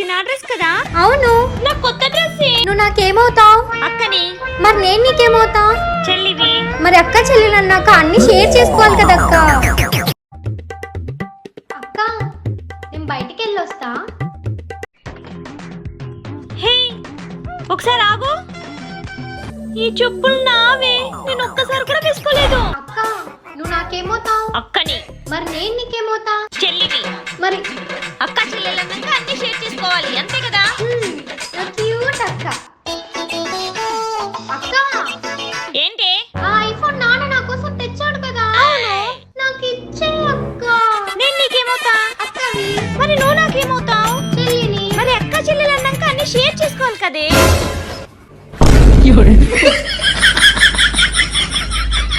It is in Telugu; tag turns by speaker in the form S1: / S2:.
S1: ఇది నా డ్రెస్ కదా?
S2: అవును,
S1: నా కొత్త డ్రెస్.
S2: నువ్వు నాకేమవుతావు?
S1: అక్కని.
S2: మరి నేను నీకేమవుతా?
S1: చెల్లివి.
S2: మరి అక్క చెల్లెలు అన్నాక అన్ని షేర్ చేసుకోవాలి కదా అక్క. అక్క, నేను బయటికి వెళ్ళొస్తా.
S1: హే, ఒకసారి ఆగు. ఈ చెప్పులు నావే, నేను ఒక్కసారి కూడా వేసుకోలేదు.
S2: అక్క, నువ్వు నాకేమవుతావు?
S1: అక్కని.
S2: మరి నేను నీకేమవుతా?
S1: చెల్లివి.
S2: మరి
S1: అక్క చెల్లెలన్నాక అన్ని షేర్ చేసుకోవాలి, అంతే కదా?
S2: క్యూట్ అక్క. అక్క,
S1: ఏంటి?
S2: ఆ ఐఫోన్ నాన్న నా కోసం తెచ్చాడు కదా, నాకు ఇచ్చే అక్క.
S1: నేను నీకేమవుతా?
S2: అక్కవి.
S1: మరి నువ్వు నాకేమవుతావు?
S2: చెల్లిని.
S1: మరి అక్క చెల్లెలన్నాక అన్ని షేర్ చేసుకోవాలి కదే.